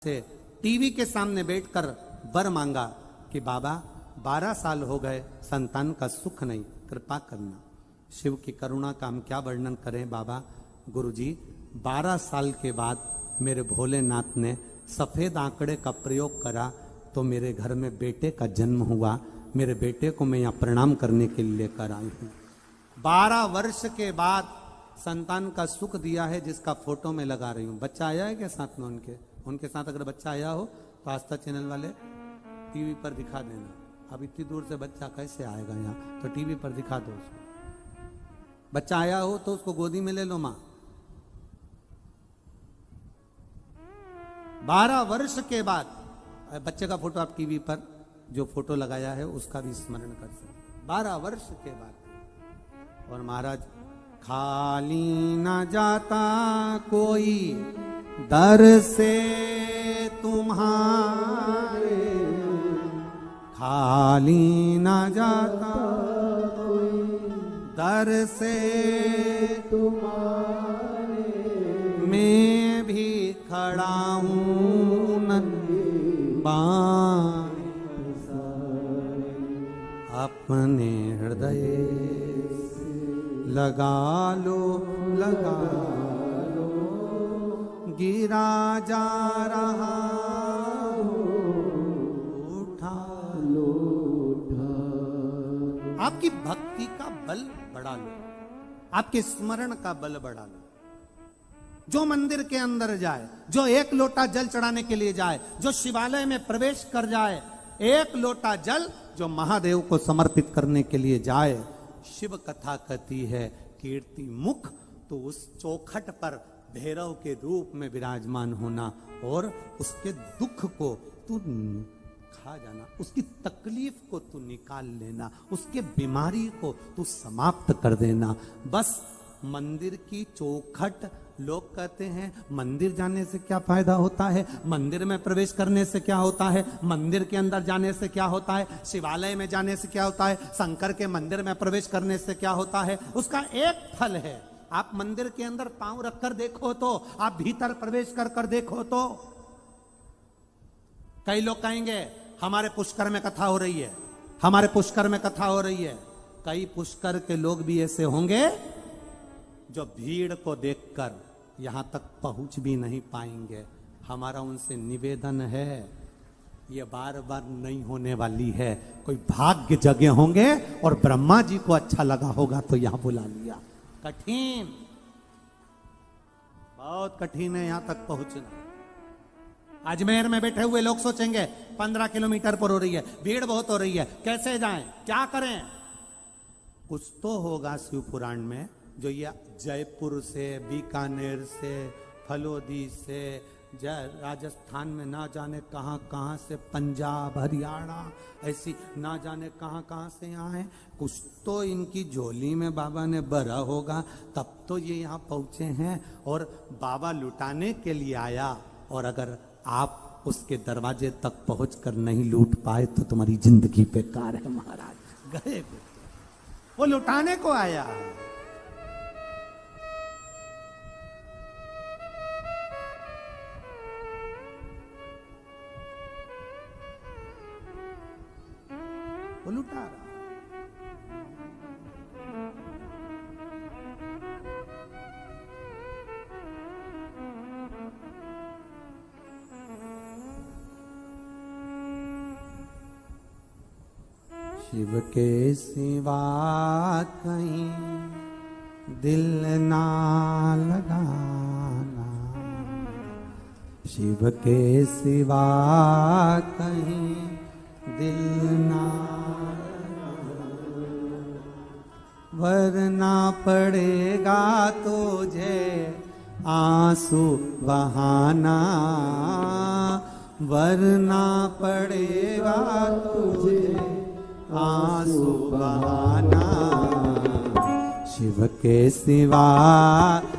से टीवी के सामने बैठकर वर मांगा कि बाबा 12 साल हो गए, संतान का सुख नहीं, कृपा करना। शिव की करुणा का हम क्या वर्णन करें बाबा। गुरुजी 12 साल के बाद मेरे भोलेनाथ ने सफेद आंकड़े का प्रयोग करा तो मेरे घर में बेटे का जन्म हुआ। मेरे बेटे को मैं यहाँ प्रणाम करने के लिए लेकर आई हूँ। 12 वर्ष के बाद संतान का सुख दिया है, जिसका फोटो में लगा रही हूँ। बच्चा आया है क्या साथ में उनके साथ? अगर बच्चा आया हो तो आस्था चैनल वाले टीवी पर दिखा देना। अब इतनी दूर से बच्चा कैसे आएगा यहाँ, तो टीवी पर दिखा दो उसको। बच्चा आया हो तो उसको गोदी में ले लो माँ। 12 वर्ष के बाद बच्चे का फोटो आप टीवी पर जो फोटो लगाया है उसका भी स्मरण कर सकते। 12 वर्ष के बाद। और महाराज खाली ना जाता कोई दर से तुम्हारे, खाली ना जाता कोई दर से तुम्हारे, मैं भी खड़ा हूँ अपने हृदय लगा लो गिरा जा रहा उठा लो। आपकी भक्ति का बल बढ़ा लो, आपके स्मरण का बल बढ़ा लो। जो मंदिर के अंदर जाए, जो एक लोटा जल चढ़ाने के लिए जाए, जो शिवालय में प्रवेश कर जाए, एक लोटा जल जो महादेव को समर्पित करने के लिए जाए, शिव कथा कहती है कीर्ति मुख, तो उस चौखट पर भैरव के रूप में विराजमान होना और उसके दुख को तू खा जाना, उसकी तकलीफ को तू निकाल लेना, उसके बीमारी को तू समाप्त कर देना। बस मंदिर की चौखट, लोग कहते हैं मंदिर जाने से क्या फायदा होता है, मंदिर में प्रवेश करने से क्या होता है, मंदिर के अंदर जाने से क्या होता है, शिवालय में जाने से क्या होता है, शंकर के मंदिर में प्रवेश करने से क्या होता है। उसका एक फल है, आप मंदिर के अंदर पांव रखकर देखो तो, आप भीतर प्रवेश कर देखो तो। कई लोग कहेंगे हमारे पुष्कर में कथा हो रही है, हमारे पुष्कर में कथा हो रही है। कई पुष्कर के लोग भी ऐसे होंगे जो भीड़ को देखकर यहां तक पहुंच भी नहीं पाएंगे। हमारा उनसे निवेदन है, ये बार बार नहीं होने वाली है। कोई भाग्य जगे होंगे और ब्रह्मा जी को अच्छा लगा होगा तो यहां बुला लिया। कठिन, बहुत कठिन है यहां तक पहुंचना। अजमेर में बैठे हुए लोग सोचेंगे 15 किलोमीटर पर हो रही है, भीड़ बहुत हो रही है, कैसे जाएं, क्या करें। कुछ तो होगा शिव पुराण में जो ये जयपुर से, बीकानेर से, फलोदी से, राजस्थान में ना जाने कहां कहां से, पंजाब, हरियाणा, ऐसी ना जाने कहां कहां से यहाँ है। कुछ तो इनकी झोली में बाबा ने भरा होगा, तब तो ये यहाँ पहुंचे हैं। और बाबा लुटाने के लिए आया, और अगर आप उसके दरवाजे तक पहुंचकर नहीं लूट पाए तो तुम्हारी जिंदगी बेकार है महाराज। गए वो लुटाने को आया है। वो लुटा रहा। शिव के सिवा कहीं दिल ना लगाना, शिव के सिवा कहीं दिल ना, वरना पड़ेगा तुझे आंसू बहाना, वरना पड़ेगा तुझे आंसू बहाना। शिव के सिवा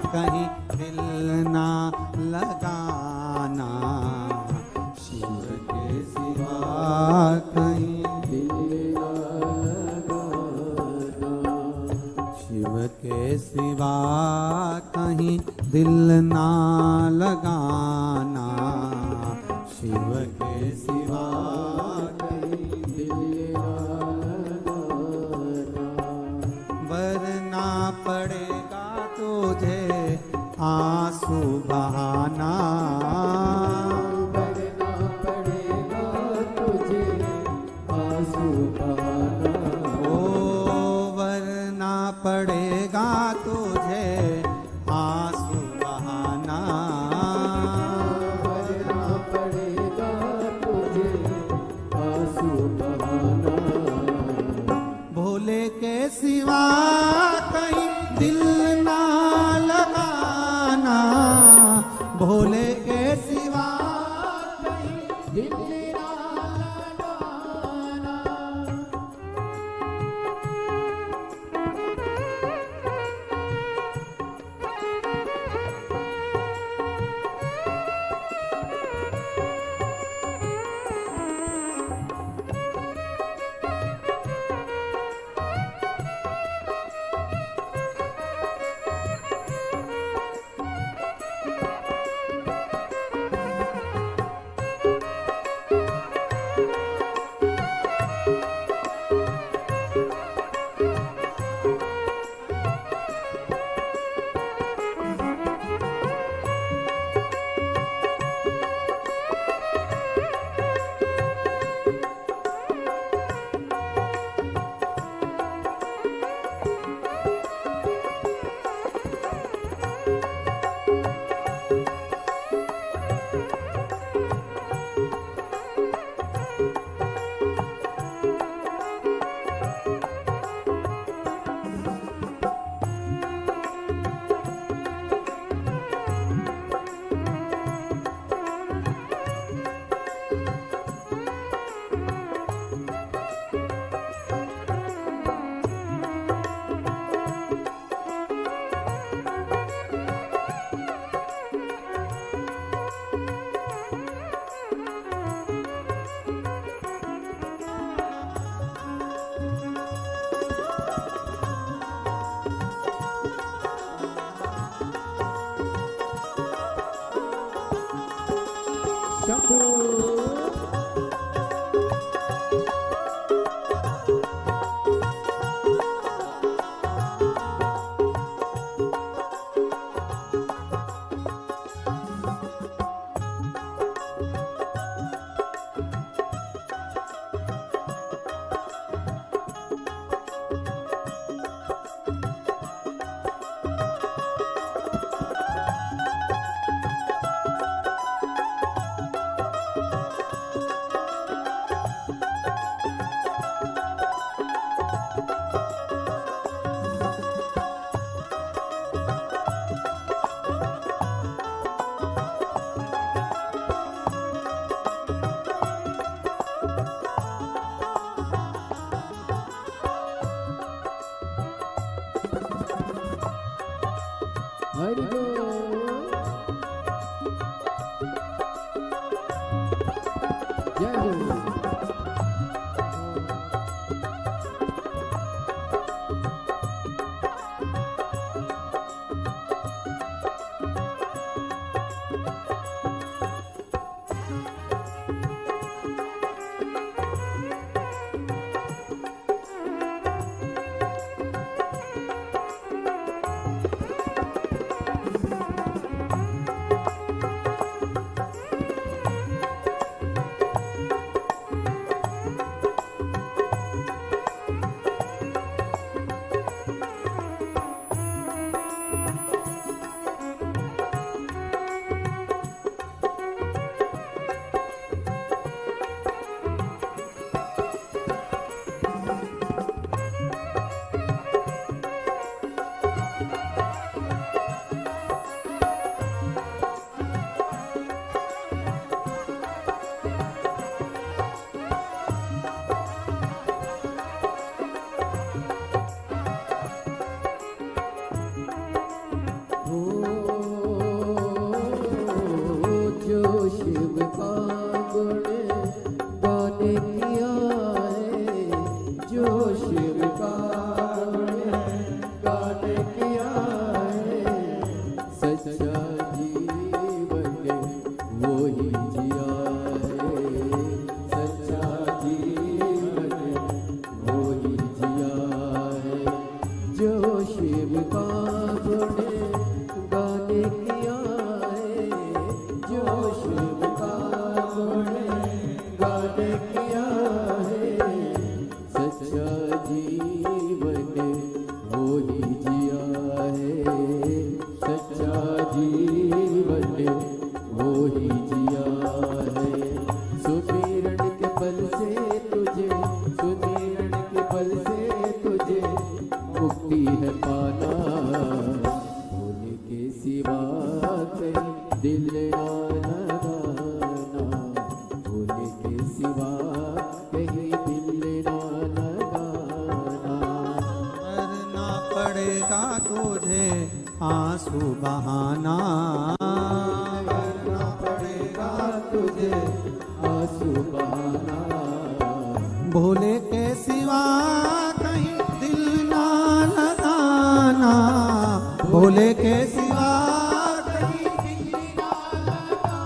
कहीं दिल ना लगाना, शिव के सिवा कहीं दिल ना लगाना, शिव के सिवा कहीं दिल ना लगाना। शिव के सिवा वरना पड़ेगा तुझे आंसू बहाना, वरना पड़ेगा तुझे आंसू बहाना। ओ वरना पड़ेगा तुझे आंसू बहाना, वरना पड़ेगा तुझे आंसू बहाना। भोले के सिवा कहीं दिल ना लगाना, भोले के सिवा कहीं दिल ना लगाना। शंभो हरि बोल। जय हो। आंसू बहाना। करना पड़ेगा तुझे आंसू बहाना। भोले के सिवा कहीं दिल ना लगाना, भोले के सिवा कहीं दिल ना लगाना।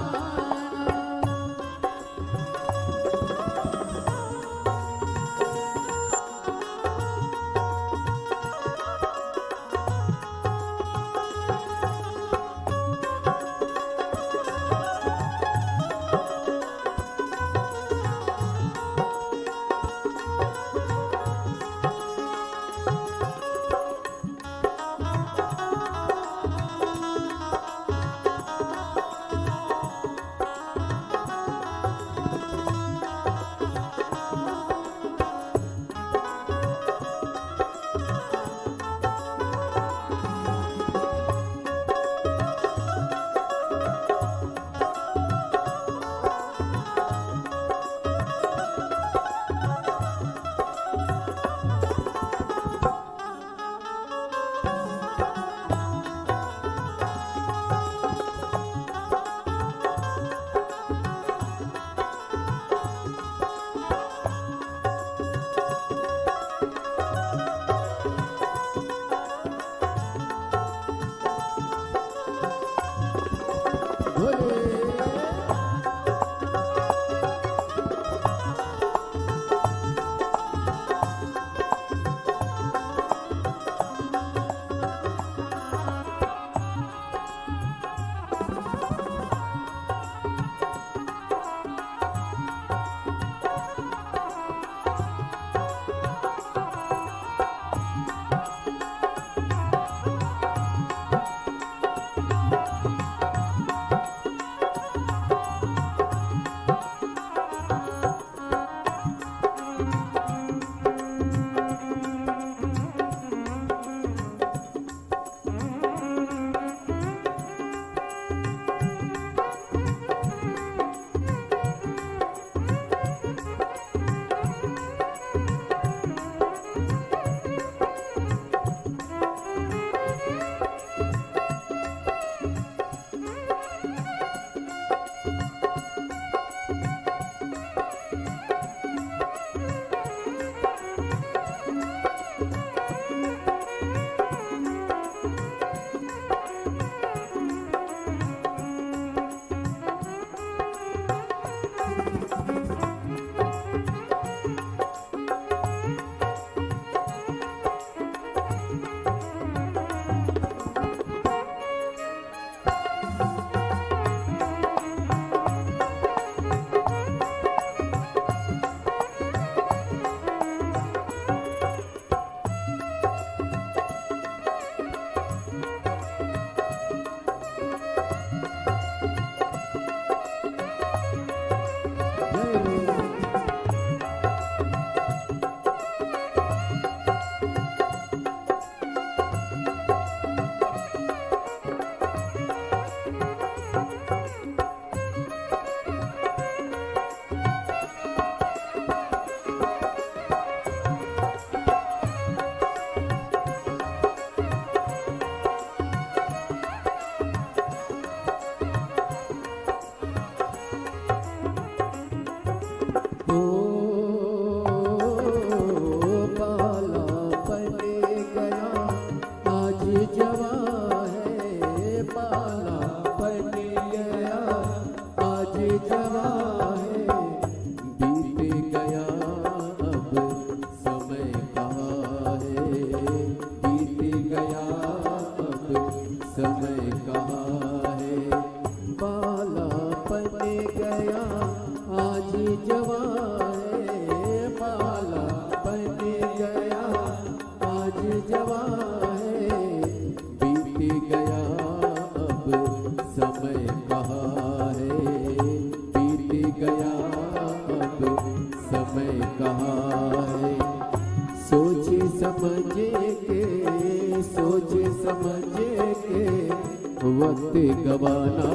वक्त गवाना,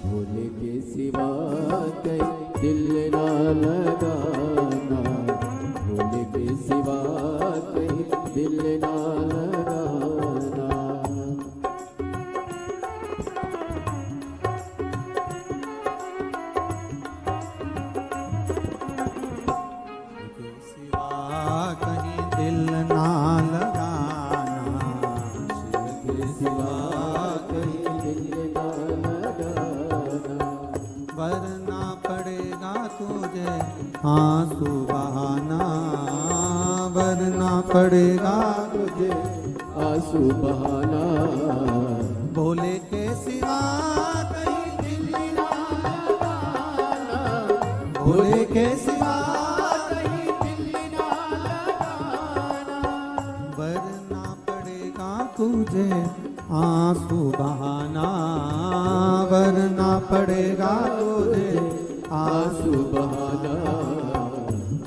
भोले के सिवा कहीं दिल ना लगाना, भोले के सिवा कहीं दिल ना लगाना। वरना पड़ेगा तुझे आंसू बहाना, वरना पड़ेगा तुझे आंसू बहाना। भोले के सिवा कहीं दिल ना लगाना, भोले के सिवा कहीं दिल ना लगाना, वरना पड़ेगा तुझे आंसू बहाना, वरना पड़ेगा तुझे आंसू बहाना।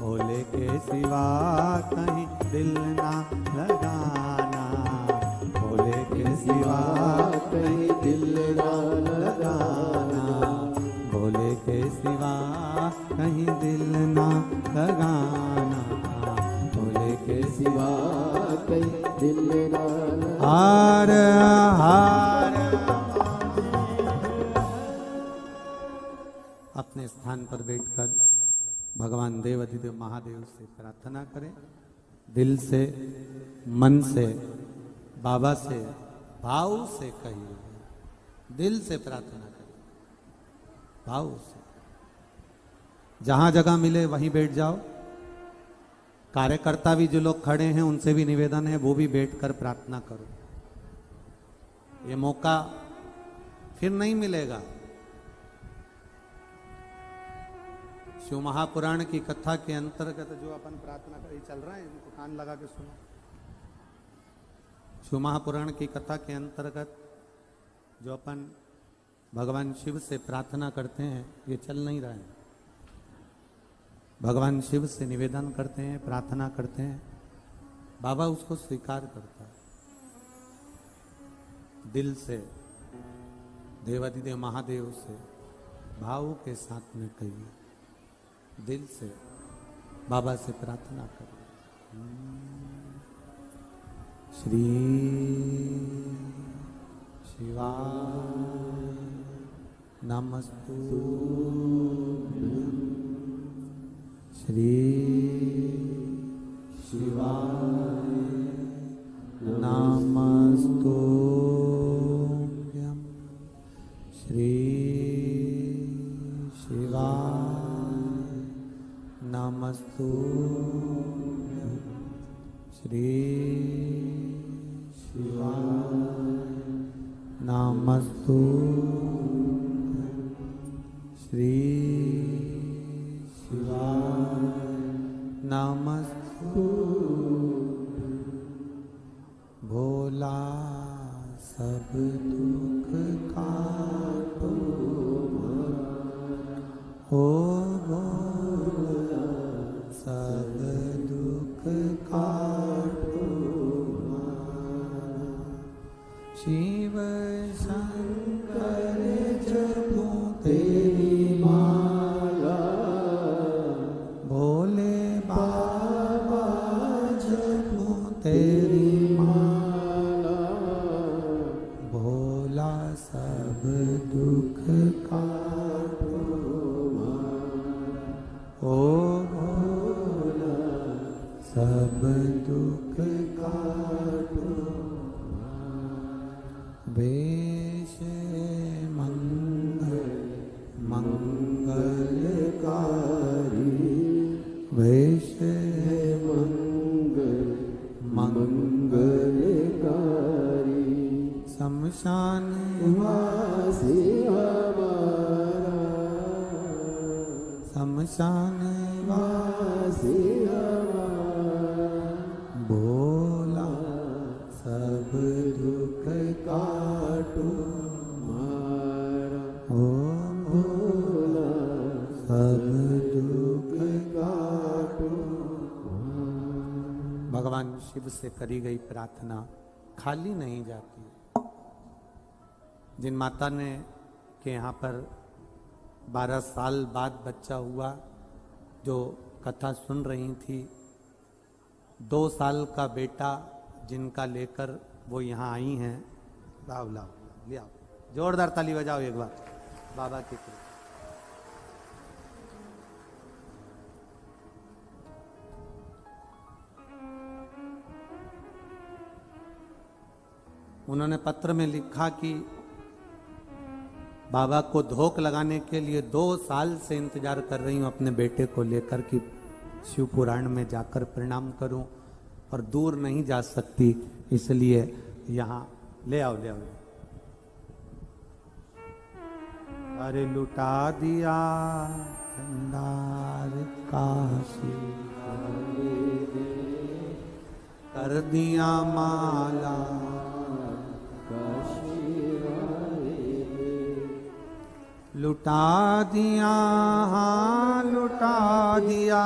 भोले के सिवा कहीं दिल ना लगाना, भोले के सिवा कहीं दिल ना लगाना, भोले के सिवा कहीं दिल ना लगाना, भोले के सिवा कहीं दिल ना लगाना। हार हार। अपने स्थान पर बैठकर भगवान देव अधिदेव महादेव से प्रार्थना करें, दिल से मन से बाबा से भाव से कहिए, दिल से प्रार्थना करें, भाव से। जहां जगह मिले वहीं बैठ जाओ। कार्यकर्ता भी जो लोग खड़े हैं उनसे भी निवेदन है वो भी बैठकर प्रार्थना करो। ये मौका फिर नहीं मिलेगा। शिव महापुराण की कथा के अंतर्गत जो अपन प्रार्थना कर चल रहा है, इनको कान लगा के सुनो। शिव महापुराण की कथा के अंतर्गत जो अपन भगवान शिव से प्रार्थना करते हैं ये चल नहीं रहा है। भगवान शिव से निवेदन करते हैं, प्रार्थना करते हैं, बाबा उसको स्वीकार करता है। दिल से देवाधिदेव महादेव से भाव के साथ में कहिए, दिल से बाबा से प्रार्थना करिए। श्री शिवाय नमस्तु, श्री शिवाय नमस्तु, श्री शिवाय नमस्तु, श्री शिवाय नमस्तु, श्री शिवाय नमस्तु। भोला सब दुख काटो, हो भोला सब दुख काटो, शिव शंकर जपो तेरी माला, भोले बाबा जपो तेरी माला, भोला सब दुख काटो, ओ भोला सब दुख काटो। वेश मंगल मंगलकारी, वेश मंगल मंगलकारी, शमशान वासी हमारा, शमशान वासी हमारा, भोला सब दुख काटो, हमारा ओ भोला सब दुख काटो। भगवान शिव से करी गई प्रार्थना खाली नहीं जाती। जिन माता ने के यहाँ पर 12 साल बाद बच्चा हुआ, जो कथा सुन रही थी, 2 साल का बेटा जिनका लेकर वो यहाँ आई हैं, लाओ लाओ ले आओ, जोरदार ताली बजाओ एक बार बाबा की कृपा। उन्होंने पत्र में लिखा कि बाबा को धोख लगाने के लिए 2 साल से इंतजार कर रही हूं अपने बेटे को लेकर कि शिव पुराण में जाकर प्रणाम करूं, और दूर नहीं जा सकती, इसलिए यहाँ ले आओ। अरे लुटा दिया भंडार काशी, कर दिया माला लुटा दिया, हाँ लुटा दिया,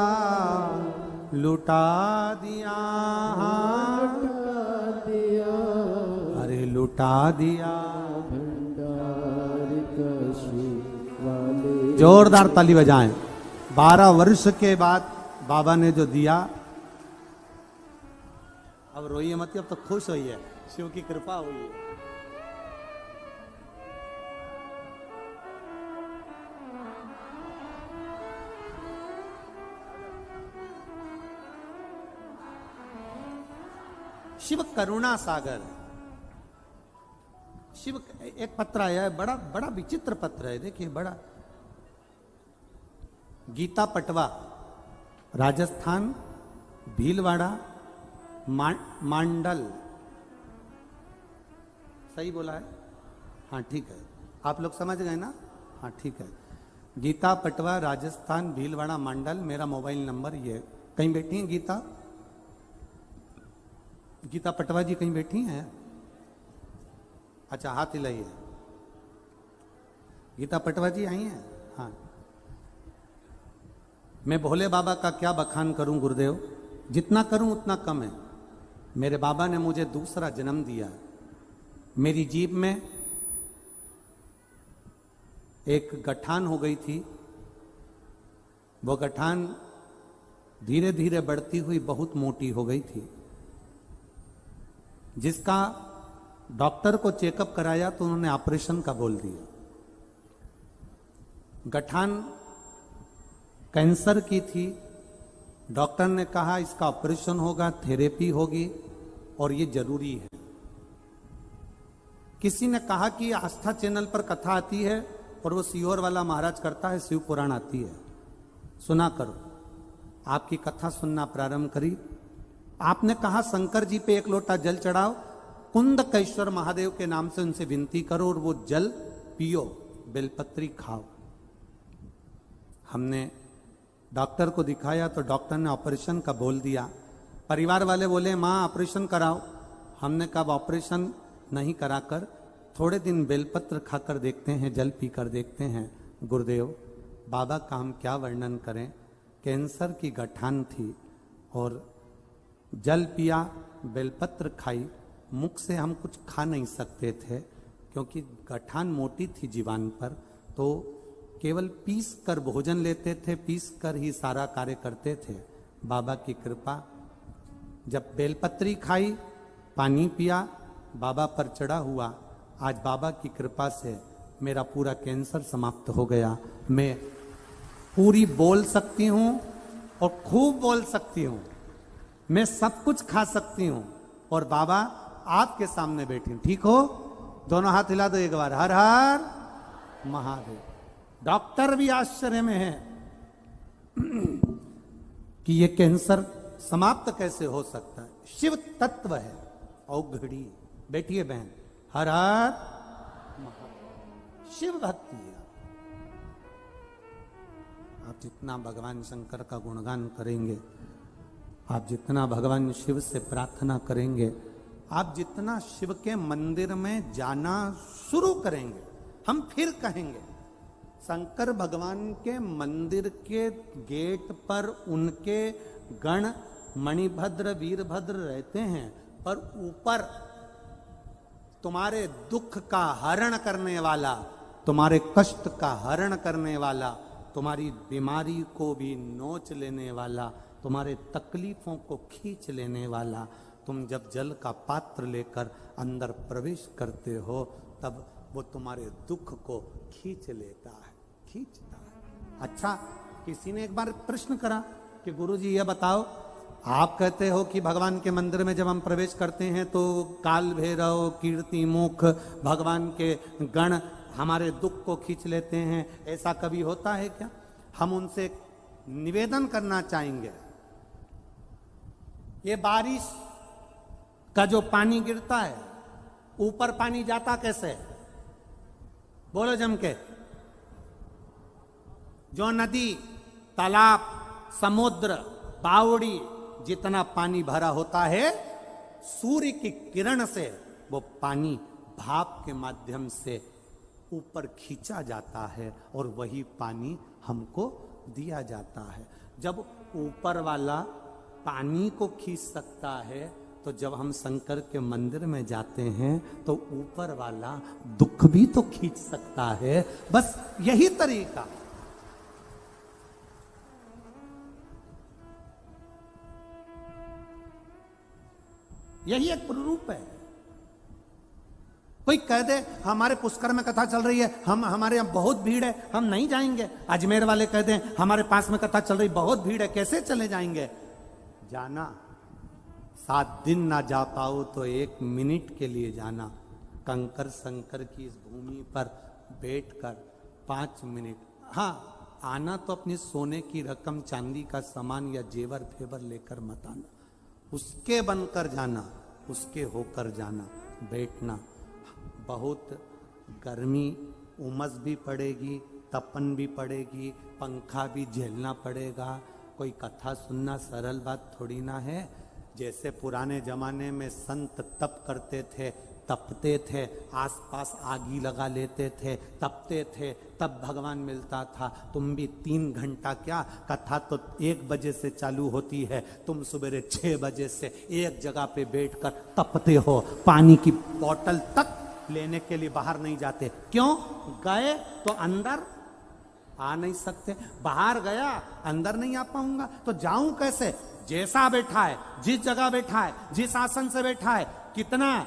लुटा दिया, हाँ अरे लुटा दिया भंडार काशी वाले। जोरदार ताली बजाएं। 12 वर्ष के बाद बाबा ने जो दिया, अब रोइए मत, अब तो खुश होइए, शिव की कृपा हुई है। शिव करुणा सागर। शिव एक पत्र आया है, बड़ा बड़ा विचित्र पत्र है, देखिए बड़ा। गीता पटवा, राजस्थान, भीलवाड़ा, मांडल, सही बोला है? हाँ ठीक है, आप लोग समझ गए ना? हाँ ठीक है। गीता पटवा, राजस्थान, भीलवाड़ा, मांडल, मेरा मोबाइल नंबर ये। कहीं बैठी हैं गीता? गीता पटवा जी कहीं बैठी हैं? अच्छा, हाथ हिलाइए। गीता पटवा जी आई हैं? हाँ। मैं भोले बाबा का क्या बखान करूं गुरुदेव, जितना करूं उतना कम है। मेरे बाबा ने मुझे दूसरा जन्म दिया। मेरी जीभ में एक गठान हो गई थी, वो गठान धीरे धीरे बढ़ती हुई बहुत मोटी हो गई थी, जिसका डॉक्टर को चेकअप कराया तो उन्होंने ऑपरेशन का बोल दिया। गठान कैंसर की थी, डॉक्टर ने कहा इसका ऑपरेशन होगा, थेरेपी होगी और ये जरूरी है। किसी ने कहा कि आस्था चैनल पर कथा आती है और वो सीहोर वाला महाराज करता है, शिव पुराण आती है, सुना करो। आपकी कथा सुनना प्रारंभ करी। आपने कहा शंकर जी पे 1 लोटा जल चढ़ाओ, कुंदकेश्वर महादेव के नाम से उनसे विनती करो और वो जल पियो, बेलपत्री खाओ। हमने डॉक्टर को दिखाया तो डॉक्टर ने ऑपरेशन का बोल दिया। परिवार वाले बोले माँ ऑपरेशन कराओ। हमने कहा ऑपरेशन नहीं कराकर थोड़े दिन बेलपत्र खाकर देखते हैं, जल पीकर देखते हैं। गुरुदेव बाबा का हम क्या वर्णन करें, कैंसर की गठान थी और जल पिया, बेलपत्र खाई, मुख से हम कुछ खा नहीं सकते थे क्योंकि गठान मोटी थी जीवान पर, तो केवल पीस कर भोजन लेते थे, पीस कर ही सारा कार्य करते थे। बाबा की कृपा, जब बेलपत्री खाई, पानी पिया, बाबा पर चढ़ा हुआ, आज बाबा की कृपा से मेरा पूरा कैंसर समाप्त हो गया। मैं पूरी बोल सकती हूँ और खूब बोल सकती हूँ, मैं सब कुछ खा सकती हूँ और बाबा आपके सामने बैठी हूं। ठीक हो? दोनों हाथ हिला दो एक बार, हर हर महादेव। डॉक्टर भी आश्चर्य में है कि ये कैंसर समाप्त कैसे हो सकता है। शिव तत्व है औघड़ी। बैठिए बहन, हर हर महादेव। शिव भक्ति है। आप जितना भगवान शंकर का गुणगान करेंगे, आप जितना भगवान शिव से प्रार्थना करेंगे, आप जितना शिव के मंदिर में जाना शुरू करेंगे, हम फिर कहेंगे शंकर भगवान के मंदिर के गेट पर उनके गण मणिभद्र वीरभद्र रहते हैं, पर ऊपर तुम्हारे दुख का हरण करने वाला, तुम्हारे कष्ट का हरण करने वाला, तुम्हारी बीमारी को भी नोच लेने वाला, तुम्हारे तकलीफों को खींच लेने वाला, तुम जब जल का पात्र लेकर अंदर प्रवेश करते हो तब वो तुम्हारे दुख को खींच लेता है, खींचता है। अच्छा, किसी ने एक बार प्रश्न करा कि गुरुजी ये बताओ, आप कहते हो कि भगवान के मंदिर में जब हम प्रवेश करते हैं तो काल भैरव, कीर्ति मुख, भगवान के गण हमारे दुख को खींच लेते हैं। ऐसा कभी होता है क्या? हम उनसे निवेदन करना चाहेंगे, ये बारिश का जो पानी गिरता है, ऊपर पानी जाता कैसे है? बोलो जम के। जो नदी, तालाब, समुद्र, बावड़ी जितना पानी भरा होता है, सूर्य की किरण से वो पानी भाप के माध्यम से ऊपर खींचा जाता है और वही पानी हमको दिया जाता है। जब ऊपर वाला पानी को खींच सकता है, तो जब हम शंकर के मंदिर में जाते हैं तो ऊपर वाला दुख भी तो खींच सकता है। बस यही तरीका। यही एक रूप है। कोई कह दे हमारे पुष्कर में कथा चल रही है, हमारे यहां बहुत भीड़ है, हम नहीं जाएंगे। अजमेर वाले कह दे हमारे पास में कथा चल रही, बहुत भीड़ है, कैसे चले जाएंगे? जाना, 7 दिन ना जा पाओ तो 1 मिनट के लिए जाना। कंकर शंकर की इस भूमि पर बैठकर 5 मिनट, हाँ आना तो अपनी सोने की रकम, चांदी का सामान या जेवर फेवर लेकर मत आना, उसके बनकर जाना, उसके होकर जाना। बैठना, बहुत गर्मी, उमस भी पड़ेगी, तपन भी पड़ेगी, पंखा भी झेलना पड़ेगा। कोई कथा सुनना सरल बात थोड़ी ना है। जैसे पुराने जमाने में संत तप करते थे, तपते थे, आसपास आगी लगा लेते थे, तपते थे, तब भगवान मिलता था। तुम भी 3 घंटा क्या, कथा तो 1 बजे से चालू होती है, तुम सवेरे 6 बजे से एक जगह पे बैठकर तपते हो, पानी की बोतल तक लेने के लिए बाहर नहीं जाते। क्यों? गए तो अंदर आ नहीं सकते, बाहर गया अंदर नहीं आ पाऊंगा तो जाऊं कैसे? जैसा बैठा है, जिस जगह बैठा है, जिस आसन से बैठा है, कितना,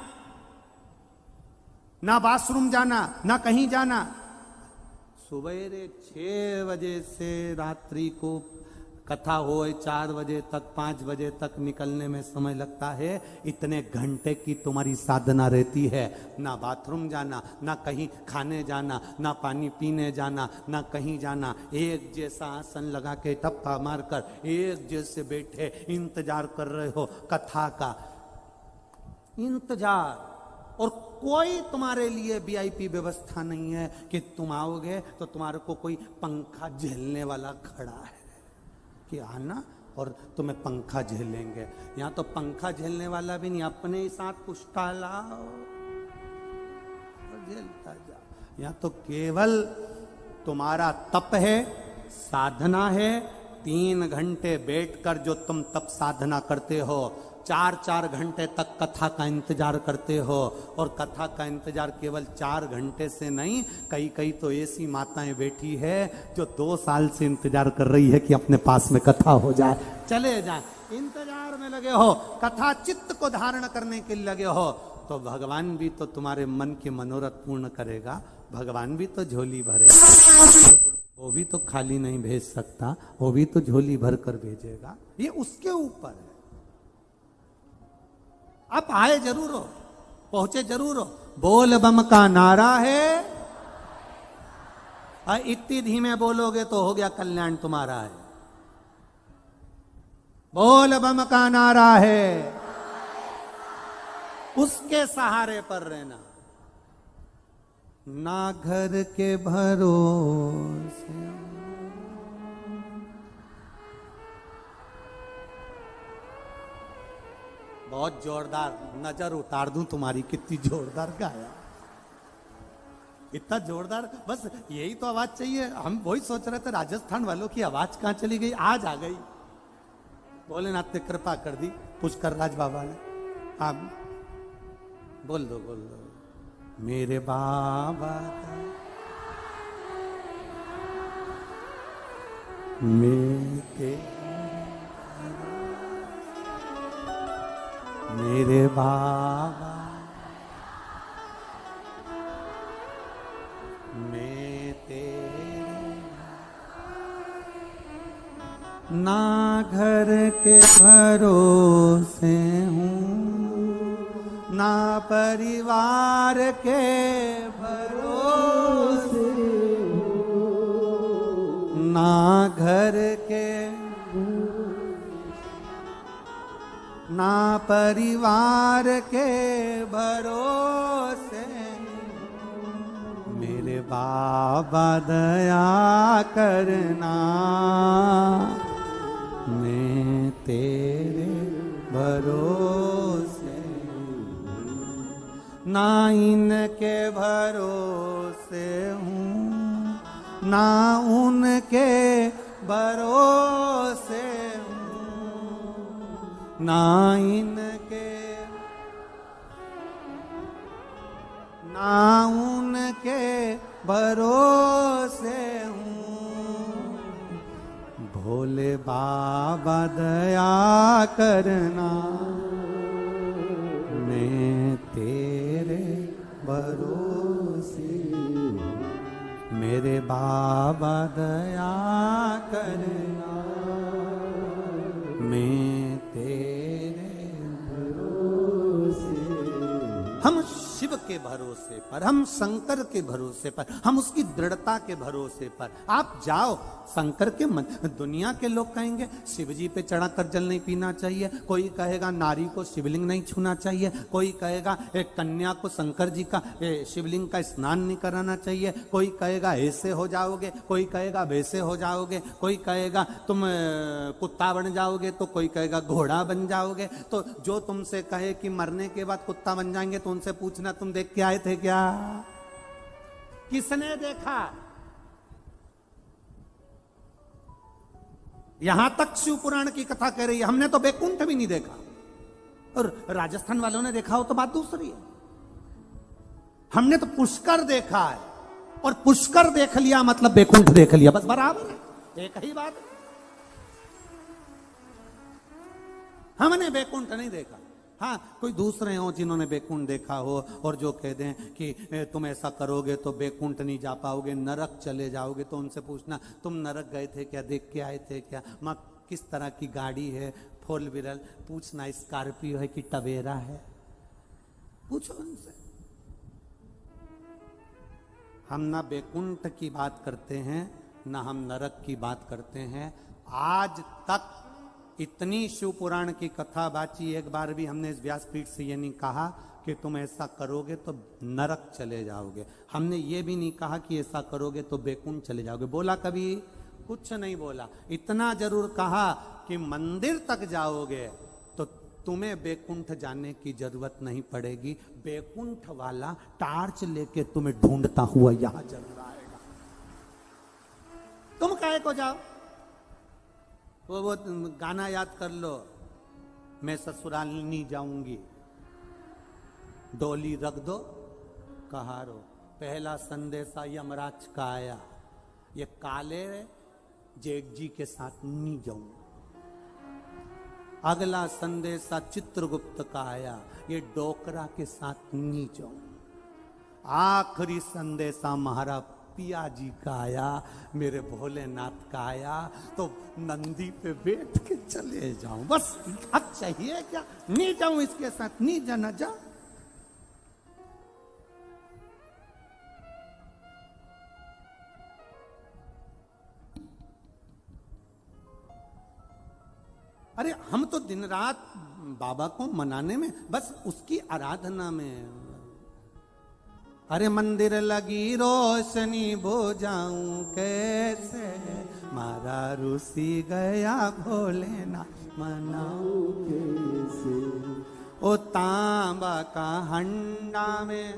ना बाथरूम जाना, ना कहीं जाना। सवेरे 6 बजे से रात्रि को कथा हो 4 बजे तक, 5 बजे तक निकलने में समय लगता है। इतने घंटे की तुम्हारी साधना रहती है, ना बाथरूम जाना, ना कहीं खाने जाना, ना पानी पीने जाना, ना कहीं जाना। एक जैसा आसन लगा के टप्पा मारकर एक जैसे बैठे इंतजार कर रहे हो कथा का, इंतजार। और कोई तुम्हारे लिए वीआईपी व्यवस्था नहीं है कि तुम आओगे तो तुम्हारे को कोई पंखा झेलने वाला खड़ा है कि आना और तुम्हें पंखा झेलेंगे। यहां तो पंखा झेलने वाला भी नहीं, अपने ही साथ पुष्टा लाओ और झेलता जाओ। यहां तो केवल तुम्हारा तप है, साधना है। 3 घंटे बैठकर जो तुम तप साधना करते हो, 4-4 घंटे तक कथा का इंतजार करते हो। और कथा का इंतजार केवल 4 घंटे से नहीं, कई कई तो ऐसी माताएं बैठी है जो 2 साल से इंतजार कर रही है कि अपने पास में कथा हो जाए, चले जाए। इंतजार में लगे हो, कथा चित्त को धारण करने के लिए लगे हो, तो भगवान भी तो तुम्हारे मन के मनोरथ पूर्ण करेगा। भगवान भी तो झोली भरेगा, वो भी तो खाली नहीं भेज सकता, वो भी तो झोली भर कर भेजेगा। ये उसके ऊपर है। आप आए जरूर हो, पहुंचे जरूर हो। बोल बम का नारा है, इतनी धीमे बोलोगे तो हो गया कल्याण तुम्हारा है। बोल बम का नारा है, उसके सहारे पर रहना, ना घर के भरोसे। बहुत जोरदार, नजर उतार दूं तुम्हारी, कितनी जोरदार गाया, इतना जोरदार। बस यही तो आवाज चाहिए। हम वही सोच रहे थे राजस्थान वालों की आवाज कहां चली गई, आज आ गई। भोलेनाथ ने कृपा कर दी, पुष्कर राज बाबा ने। आप बोल दो, बोल दो, मेरे बाबा मेरे बाबा मैं तेरे, ना घर के भरोसे हूँ, ना परिवार के भरोसे, ना घर के ना परिवार के भरोसे, मेरे बाबा दया करना, मैं तेरे भरोसे, ना इनके भरोसे हूँ ना उनके भरोसे हूँ, ना इनके ना उनके भरोसे हूँ, भोले बाबा दया करना, मैं तेरे भरोसे, मेरे बाबा दया करना, मैं तेरे भरोसे। हम शिव के भरोसे पर, हम शंकर के भरोसे पर, हम उसकी दृढ़ता के भरोसे पर। आप जाओ शंकर के मन, दुनिया के लोग कहेंगे शिव जी पे चढ़ाकर जल नहीं पीना चाहिए, कोई कहेगा नारी को शिवलिंग नहीं छूना चाहिए, कोई कहेगा एक कन्या को शंकर जी का शिवलिंग का स्नान नहीं कराना चाहिए, कोई कहेगा ऐसे हो जाओगे, कोई कहेगा वैसे हो जाओगे, कोई कहेगा तुम कुत्ता बन जाओगे, तो कोई कहेगा घोड़ा बन जाओगे। तो जो तुमसे कहे कि मरने के बाद कुत्ता बन जाएंगे, तो उनसे पूछना तुम देख के आए थे क्या? किसने देखा? यहां तक शिव पुराण की कथा कह रही है, हमने तो बैकुंठ भी नहीं देखा, और राजस्थान वालों ने देखा हो तो बात दूसरी है। हमने तो पुष्कर देखा है, और पुष्कर देख लिया मतलब बैकुंठ देख लिया, बस बराबर है, एक ही बात है। हमने बैकुंठ नहीं देखा। हाँ, कोई दूसरे हो जिन्होंने बैकुंठ देखा हो और जो कह दें कि तुम ऐसा करोगे तो बैकुंठ नहीं जा पाओगे, नरक चले जाओगे, तो उनसे पूछना तुम नरक गए थे क्या, देख के आए थे क्या, माँ किस तरह की गाड़ी है, फोर व्हीलर, पूछना स्कॉर्पियो है कि टवेरा है, पूछो उनसे। हम ना बैकुंठ की बात करते हैं, ना हम नरक की बात करते हैं। आज तक इतनी शिव पुराण की कथा बाची, एक बार भी हमने इस व्यासपीठ से ये नहीं कहा कि तुम ऐसा करोगे तो नरक चले जाओगे। हमने ये भी नहीं कहा कि ऐसा करोगे तो बैकुंठ चले जाओगे। बोला कभी? कुछ नहीं बोला। इतना जरूर कहा कि मंदिर तक जाओगे तो तुम्हें बैकुंठ जाने की जरूरत नहीं पड़ेगी, बैकुंठ वाला टार्च लेके तुम्हें ढूंढता हुआ यहां जरूर आएगा। तुम काहे को जाओ? वो गाना याद कर लो, मैं ससुराल नहीं जाऊंगी, डोली रख दो कहारो, पहला संदेशा यमराज का आया, ये काले जेठ जी के साथ नहीं जाऊंगा। अगला संदेशा चित्रगुप्त का आया, ये डोकरा के साथ नहीं जाऊंगा। आखिरी संदेशा महाराज पिया जी का आया, मेरे भोलेनाथ का आया, तो नंदी पे बैठ के चले जाऊं, बस अब चाहिए क्या? नहीं जाऊं इसके साथ, नहीं जाना, जा। अरे हम तो दिन रात बाबा को मनाने में, बस उसकी आराधना में। अरे मंदिर लगी रोशनी बुझाऊं कैसे, मारा रूसी गया भोलेनाथ मनाऊं कैसे। ओ तांबा का हंडा में,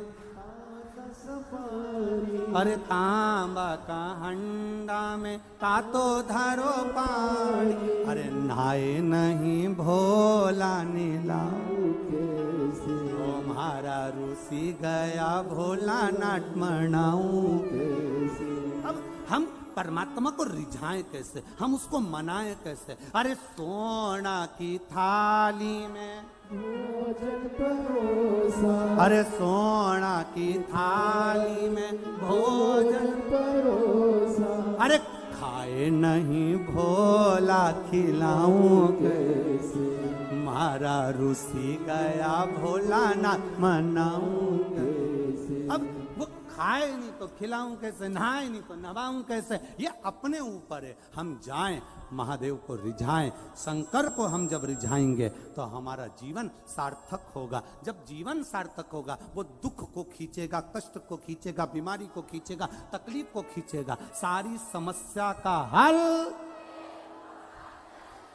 अरे तांबा का हंडा में का तो धरो पानी, अरे नहाए नहीं भोला नीलाऊं कैसे। ओ मारा रूसी गया भोला नाट मनाऊं कैसे। अब हम परमात्मा को रिझाएं कैसे, हम उसको मनाएं कैसे? अरे सोना की थाली में भोजन परोसा, अरे सोना की थाली में भोजन परोसा, अरे खाए नहीं भोला खिलाऊं कैसे। मारा रूसी गया भोला ना मनाऊं कैसे। अब वो खाए नहीं तो खिलाऊं कैसे, नहाए नहीं तो नहवाऊं कैसे, ये अपने ऊपर है। हम जाएं, महादेव को रिझाएं, शंकर को हम जब रिझाएंगे तो हमारा जीवन सार्थक होगा। जब जीवन सार्थक होगा, वो दुख को खींचेगा, कष्ट को खींचेगा, बीमारी को खींचेगा, तकलीफ को खींचेगा, सारी समस्या का हल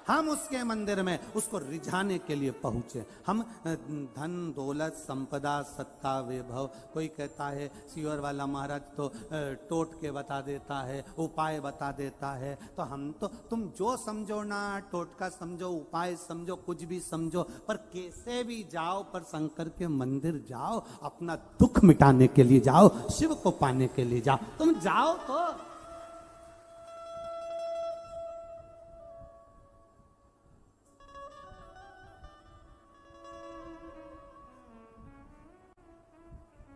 हम उसके मंदिर में उसको रिझाने के लिए पहुंचे। हम धन दौलत संपदा सत्ता वैभव, कोई कहता है सियोर वाला महाराज तो टोट के बता देता है, उपाय बता देता है, तो हम तो तुम जो समझो ना, टोटका समझो, उपाय समझो, कुछ भी समझो, पर कैसे भी जाओ, पर शंकर के मंदिर जाओ, अपना दुख मिटाने के लिए जाओ, शिव को पाने के लिए जाओ। तुम जाओ तो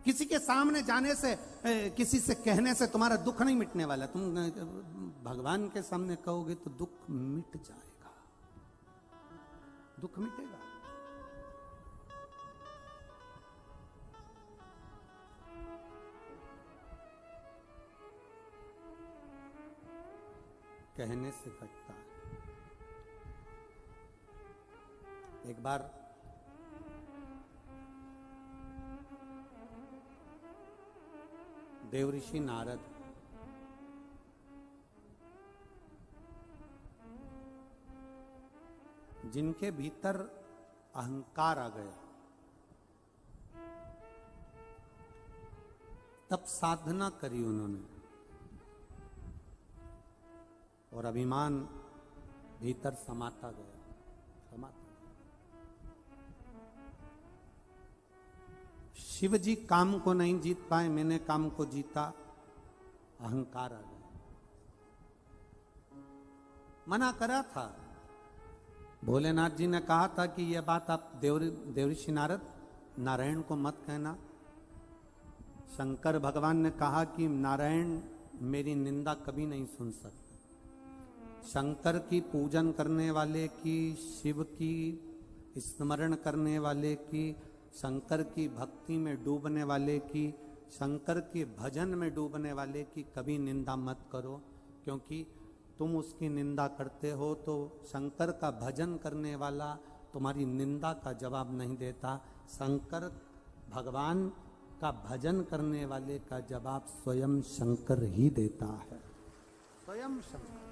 किसी के सामने जाने से, किसी से कहने से तुम्हारा दुख नहीं मिटने वाला। तुम भगवान के सामने कहोगे तो दुख मिट जाएगा, दुख मिटेगा। कहने से कटता है। एक बार देवऋषि नारद जिनके भीतर अहंकार आ गया, तब साधना करी उन्होंने और अभिमान भीतर समाता गया, समाता। शिव जी काम को नहीं जीत पाए, मैंने काम को जीता, अहंकार आ गया। मना करा था, भोलेनाथ जी ने कहा था कि यह बात आप देवऋषि नारद नारायण को मत कहना। शंकर भगवान ने कहा कि नारायण मेरी निंदा कभी नहीं सुन सकते। शंकर की पूजन करने वाले की, शिव की स्मरण करने वाले की, शंकर की भक्ति में डूबने वाले की, शंकर के भजन में डूबने वाले की कभी निंदा मत करो, क्योंकि तुम उसकी निंदा करते हो तो शंकर का भजन करने वाला तुम्हारी निंदा का जवाब नहीं देता। शंकर भगवान का भजन करने वाले का जवाब स्वयं शंकर ही देता है, स्वयं शंकर।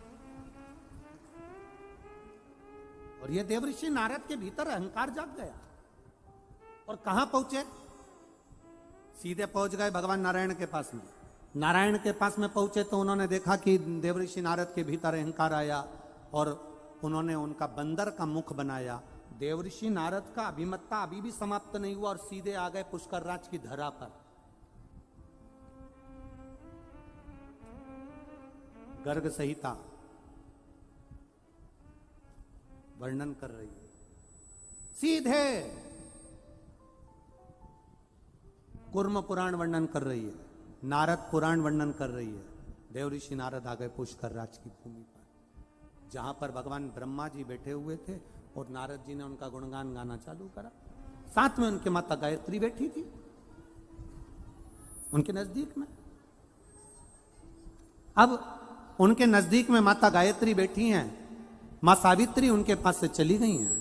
और ये देवऋषि नारद के भीतर अहंकार जाग गया और कहां पहुंचे? सीधे पहुंच गए भगवान नारायण के पास में। नारायण के पास में पहुंचे तो उन्होंने देखा कि देवऋषि नारद के भीतर अहंकार आया और उन्होंने उनका बंदर का मुख बनाया। देवऋषि नारद का अभिमत्ता अभी भी समाप्त नहीं हुआ और सीधे आ गए पुष्कर राज की धरा पर। गर्ग संहिता वर्णन कर रही है, सीधे कुर्म पुराण वर्णन कर रही है, नारद पुराण वर्णन कर रही है। देवऋषि नारद आ गए पुष्कर राज की भूमि पर, जहां पर भगवान ब्रह्मा जी बैठे हुए थे और नारद जी ने उनका गुणगान गाना चालू करा। साथ में उनके माता गायत्री बैठी थी उनके नजदीक में। अब उनके नजदीक में माता गायत्री बैठी हैं, मां सावित्री उनके पास से चली गई हैं।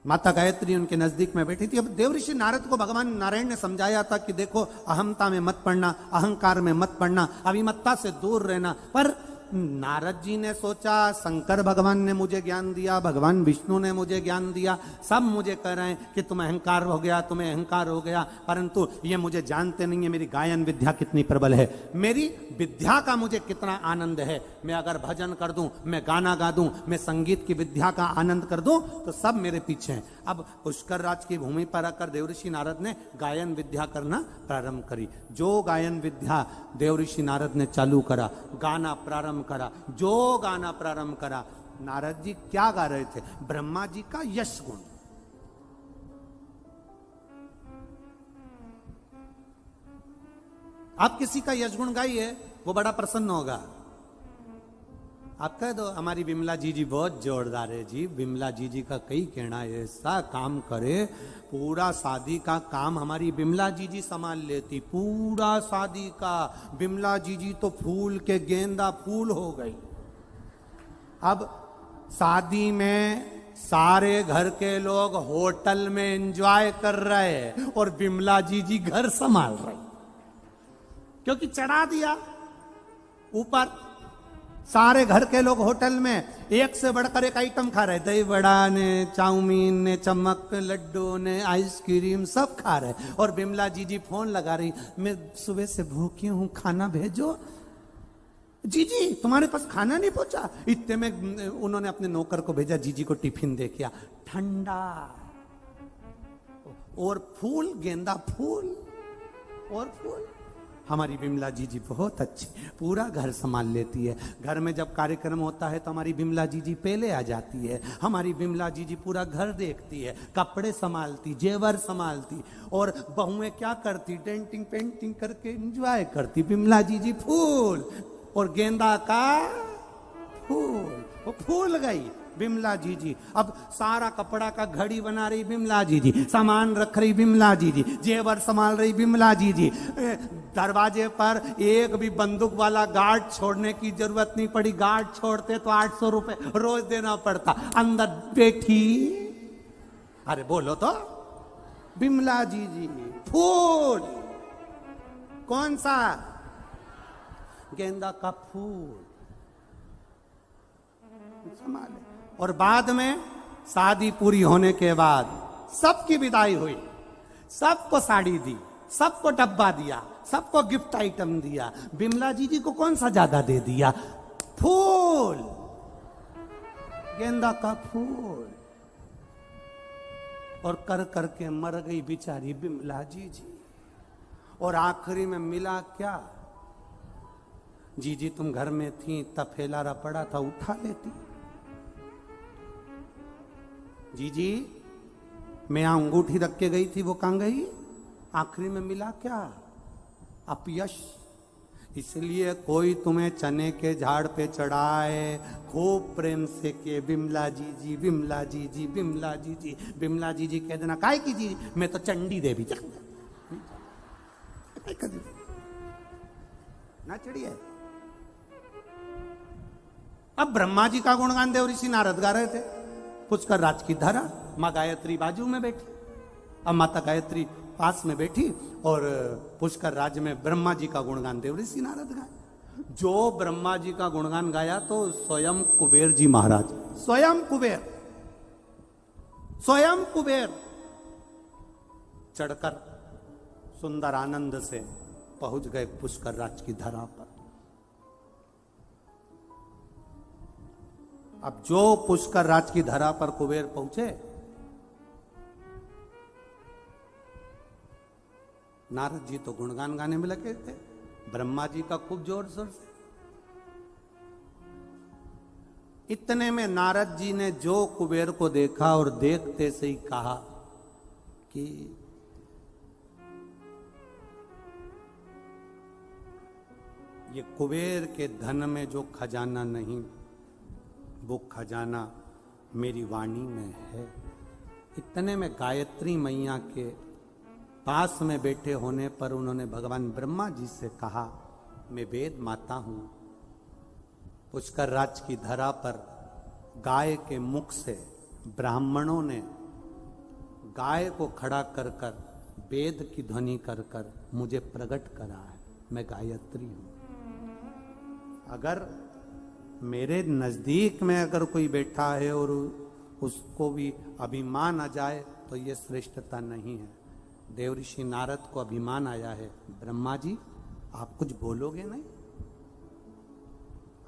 माता गायत्री उनके नजदीक में बैठी थी। अब देवऋषि नारद को भगवान नारायण ने समझाया था कि देखो, अहमता में मत पड़ना, अहंकार में मत पड़ना, अभिमत्ता से दूर रहना। पर नारद जी ने सोचा शंकर भगवान ने मुझे ज्ञान दिया, भगवान विष्णु ने मुझे ज्ञान दिया, सब मुझे कह रहे हैं कि तुम्हें अहंकार हो गया, तुम्हें अहंकार हो गया, परंतु ये मुझे जानते नहीं है मेरी गायन विद्या कितनी प्रबल है, मेरी विद्या का मुझे कितना आनंद है। मैं अगर भजन कर दूं, मैं गाना गा दूं, मैं संगीत की विद्या का आनंद कर दूं तो सब मेरे पीछे हैं। अब पुष्कर राज की भूमि पर आकर देवऋषि नारद ने गायन विद्या करना प्रारंभ करी। जो गायन विद्या देवऋषि नारद ने चालू करा, गाना प्रारंभ करा, जो गाना प्रारंभ करा, नारद जी क्या गा रहे थे? ब्रह्मा जी का यश गुण। आप किसी का यश गुण गाइए, वो बड़ा प्रसन्न होगा। आप कह दो हमारी बिमला जी बहुत जोरदार है जी। बिमला जी का कई कहना है, ऐसा काम करे, पूरा शादी का काम हमारी बिमला जी संभाल लेती, पूरा शादी का। बिमला जी तो फूल के गेंदा फूल हो गई। अब शादी में सारे घर के लोग होटल में एंजॉय कर रहे हैं और बिमला जी घर संभाल रही, क्योंकि चढ़ा दिया ऊपर। सारे घर के लोग होटल में एक से बढ़कर एक आइटम खा रहे, दही बड़ा ने, चाउमीन ने, चमक लड्डू ने, आइसक्रीम सब खा रहे, और बिमला जी फोन लगा रही, मैं सुबह से भूखी हूं, खाना भेजो। जी तुम्हारे पास खाना नहीं पहुंचा। इतने में उन्होंने अपने नौकर को भेजा, जीजी को टिफिन दे किया, ठंडा और फूल, गेंदा फूल और फूल। हमारी बिमला जी बहुत अच्छी, पूरा घर संभाल लेती है। घर में जब कार्यक्रम होता है तो हमारी बिमला जी पहले आ जाती है। हमारी बिमला जी पूरा घर देखती है, कपड़े संभालती, जेवर संभालती, और बहुएं क्या करती, डेंटिंग पेंटिंग करके एंजॉय करती। बिमला जी फूल और गेंदा का फूल, वो फूल गई बिमला जी। अब सारा कपड़ा का घड़ी बना रही बिमला जी, सामान रख रही बिमला जी, जेवर संभाल रही बिमला जी। दरवाजे पर एक भी बंदूक वाला गार्ड छोड़ने की जरूरत नहीं पड़ी। गार्ड छोड़ते तो 800 रुपए रोज देना पड़ता। अंदर बैठी, अरे बोलो तो, बिमला जी फूल। कौन सा? गेंदा का फूल संभाले। और बाद में शादी पूरी होने के बाद सबकी विदाई हुई, सबको साड़ी दी, सबको डब्बा दिया, सबको गिफ्ट आइटम दिया। बिमला जी को कौन सा ज्यादा दे दिया? फूल, गेंदा का फूल। और कर करके मर गई बेचारी बिमला जी। और आखिरी में मिला क्या? जी तुम घर में थी तब फैलारा पड़ा था, उठा लेती। जी मैं यहां अंगूठी रख के गई थी, वो कहां गई? आखिरी में मिला क्या? अपयश। इसलिए कोई तुम्हें चने के झाड़ पे चढ़ाए, खूब प्रेम से के बिमला जी, बिमला जी, बिमला जी। बिमला जी कह देना, काय की जी, मैं तो चंडी देवी ना चढ़ी है। अब ब्रह्मा जी का गुणगान देव ऋषि नारद गा रहे थे। पुष्कर राज की धरा, माँ गायत्री बाजू में बैठी। अब माता गायत्री पास में बैठी और पुष्कर राज में ब्रह्मा जी का गुणगान देव ऋषि नारद गाए। जो ब्रह्मा जी का गुणगान गाया तो स्वयं कुबेर जी महाराज, स्वयं कुबेर चढ़कर सुंदर आनंद से पहुंच गए पुष्कर राज की धरा पर। अब जो पुष्कर राज की धरा पर कुबेर पहुंचे, नारद जी तो गुणगान गाने में लगे थे, ब्रह्मा जी का खूब जोर शोर से। इतने में नारद जी ने जो कुबेर को देखा और देखते से ही कहा कि ये कुबेर के धन में जो खजाना नहीं, वो खजाना मेरी वाणी में है। इतने में गायत्री मैया के पास में बैठे होने पर उन्होंने भगवान ब्रह्मा जी से कहा, मैं वेद माता हूं। पुष्कर राज की धरा पर गाय के मुख से ब्राह्मणों ने गाय को खड़ा कर कर वेद की ध्वनि कर कर मुझे प्रकट करा है, मैं गायत्री हूं। अगर मेरे नजदीक में अगर कोई बैठा है और उसको भी अभिमान आ जाए तो ये श्रेष्ठता नहीं है। देव ऋषि नारद को अभिमान आया है, ब्रह्मा जी आप कुछ बोलोगे नहीं?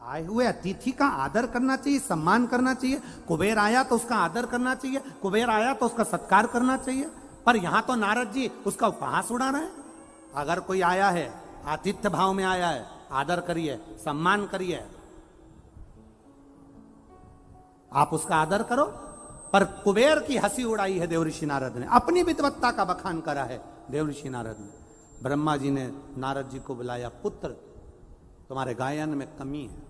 आए हुए अतिथि का आदर करना चाहिए, सम्मान करना चाहिए। कुबेर आया तो उसका आदर करना चाहिए, कुबेर आया तो उसका सत्कार करना चाहिए। पर यहां तो नारद जी उसका उपहास उड़ा रहे हैं। अगर कोई आया है, आतिथ्य भाव में आया है, आदर करिए, सम्मान करिए, आप उसका आदर करो। पर कुबेर की हंसी उड़ाई है देव ऋषि नारद ने, अपनी विद्वत्ता का बखान करा है देव ऋषि नारद ने। ब्रह्मा जी ने नारद जी को बुलाया, पुत्र तुम्हारे गायन में कमी है,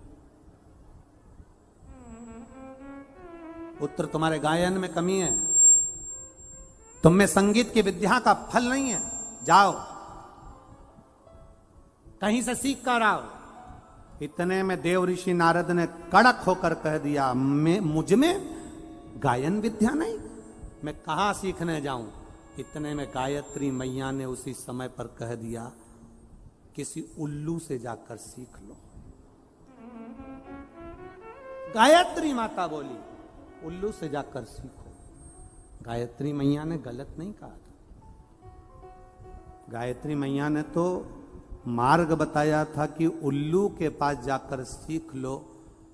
उत्तर तुम्हारे गायन में कमी है, तुम में संगीत की विद्या का फल नहीं है। जाओ कहीं से सीख कर आओ। इतने में देव ऋषि नारद ने कड़क होकर कह दिया, मुझ में गायन विद्या नहीं, मैं कहां सीखने जाऊं। इतने में गायत्री मैया ने उसी समय पर कह दिया, किसी उल्लू से जाकर सीख लो। गायत्री माता बोली, उल्लू से जाकर सीखो। गायत्री मैया ने गलत नहीं कहा था। गायत्री मैया ने तो मार्ग बताया था कि उल्लू के पास जाकर सीख लो,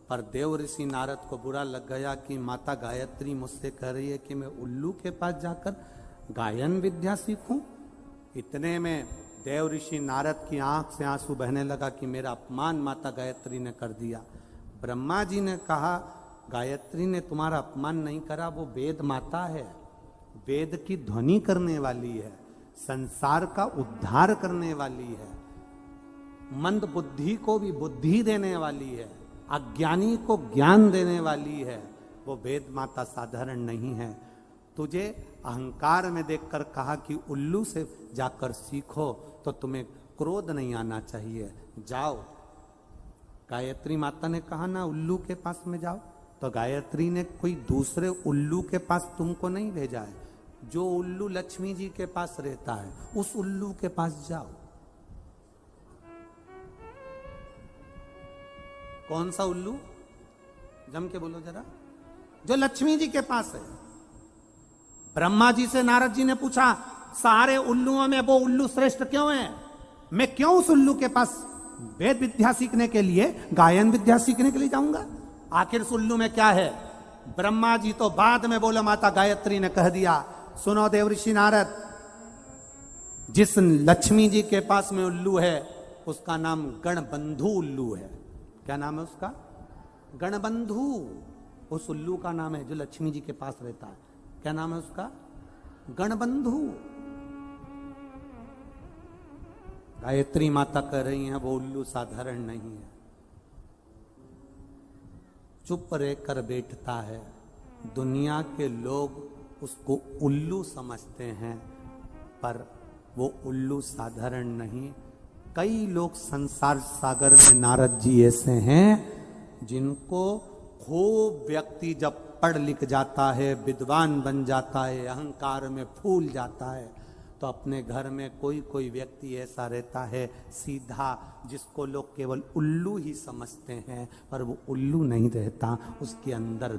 पर देव ऋषि नारद को बुरा लग गया कि माता गायत्री मुझसे कह रही है कि मैं उल्लू के पास जाकर गायन विद्या सीखूं। इतने में देव ऋषि नारद की आंख से आंसू बहने लगा कि मेरा अपमान माता गायत्री ने कर दिया। ब्रह्मा जी ने कहा, गायत्री ने तुम्हारा अपमान नहीं करा, वो वेद माता है, वेद की ध्वनि करने वाली है, संसार का उद्धार करने वाली है, मंद बुद्धि को भी बुद्धि देने वाली है, अज्ञानी को ज्ञान देने वाली है। वो वेद माता साधारण नहीं है। तुझे अहंकार में देखकर कहा कि उल्लू से जाकर सीखो, तो तुम्हें क्रोध नहीं आना चाहिए, जाओ। गायत्री माता ने कहा ना उल्लू के पास में जाओ, तो गायत्री ने कोई दूसरे उल्लू के पास तुमको नहीं भेजा है। जो उल्लू लक्ष्मी जी के पास रहता है उस उल्लू के पास जाओ। कौन सा उल्लू? जम के बोलो जरा। जो लक्ष्मी जी के पास है। ब्रह्मा जी से नारद जी ने पूछा, सारे उल्लुओं में वो उल्लू श्रेष्ठ क्यों है? मैं क्यों उस उल्लू के पास वेद विद्या सीखने के लिए, गायन विद्या सीखने के लिए जाऊंगा? आखिर उस उल्लू में क्या है? ब्रह्मा जी तो बाद में बोला, माता गायत्री ने कह दिया, सुनो देव ऋषि नारद, जिस लक्ष्मी जी के पास में उल्लू है उसका नाम गणबंधु उल्लू है। क्या नाम है उसका? गणबंधु। उस उल्लू का नाम है जो लक्ष्मी जी के पास रहता है। क्या नाम है उसका? गणबंधु। गायत्री माता कह रही हैं वो उल्लू साधारण नहीं है, चुप रहकर बैठता है। दुनिया के लोग उसको उल्लू समझते हैं, पर वो उल्लू साधारण नहीं। कई लोग संसार सागर में नारद जी ऐसे हैं जिनको खूब व्यक्ति जब पढ़ लिख जाता है, विद्वान बन जाता है, अहंकार में फूल जाता है, तो अपने घर में कोई कोई व्यक्ति ऐसा रहता है सीधा, जिसको लोग केवल उल्लू ही समझते हैं, पर वो उल्लू नहीं रहता, उसके अंदर